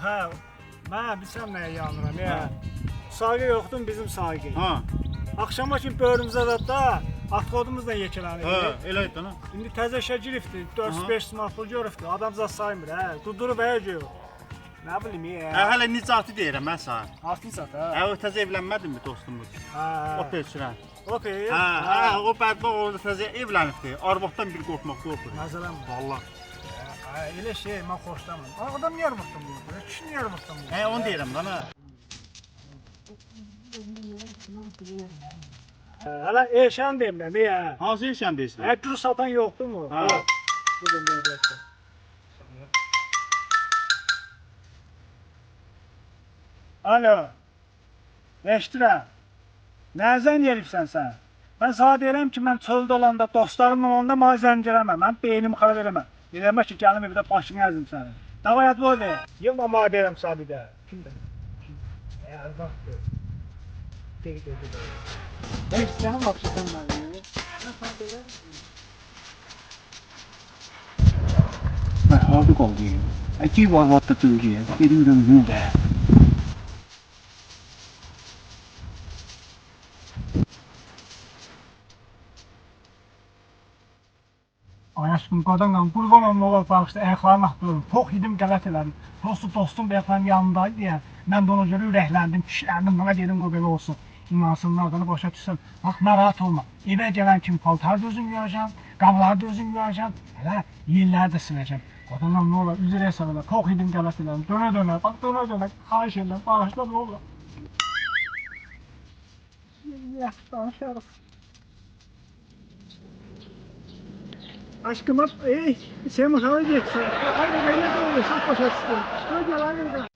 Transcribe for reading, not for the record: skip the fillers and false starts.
Ha, ben bilsem neye yanıram ya. Saygı yoktu bizim saygı. Ha. Akşama için böğrümüzə da atqodumuzla yekələnir. Ha, elə idi ana. İndi təzə işə giribdi, 400-500 manat pul görübdü. Adam zat saymır, hə. Dudurub gör. Nə bilim ya. Hələ Nicati deyirəm mən sənə. Altın sat, hə. O təzə evlənmədin mi dostumuz? Hə. O peçirən. Okey. Hə, o bədbax orada təzə evlənibdi. Arvaddan bir qorxmaq qorxur. Məsələn bu. Vallahi. Hə, elə şey mən xoşlamıram. Adam niyə armaqdan deyir? Kişi niyə armaqdan deyir? Hə, onu deyirəm ana. Hələ eşən deyirəm ya. Hansı işən deyirsən? Hə, gül satan yoxdur mu? Ha. Bugün deyəcəksən. Alo. Eşdirəm. Nəzən yeribsən sən? Mən sana deyirəm ki, mən çöldə olanda, dostlarımla olanda mənə zəng eləmə. Mən beynimi xarab eləmə. Deyirəm ki, gəlim evdə başını əzim səni. Davay ad böyle. Yılma mənə deyirəm sana bir də. Kimdə? Eğer baktı. Tek dedi. Ben istəyəm bakışdan mən. Nə sana deyirəm? Hva har du gått i? Ikke var varit att du ger. Det är du nu där. Ay aşkım qadınla qurban olma olar bağışda ayaqlarını atdırım. Çox yedim qələt elədim. Dostum bu ayaqların yanındaydı deyə. Mən də ona görə ürəkləndim, kişilərdim, bana dedim o belə olsun. İnansınlar adını başa düşsəm. Bax, narahat olma. Evə gələn kimi paltar da özüm yuyacam, qabları da özüm yuyacam. Hələ yerləri də siləcəm. Qadınla nə olar, üzr hesab elə. Çox yedim qələt elədim. Dönə, bax dönə, xahiş edirəm, bağışla nə olar. Yaxşı danışarıq. Aşkım, sen mutfağa geçsin. Haydi, ben de böyle, çok başa çıktım. Hadi, hadi.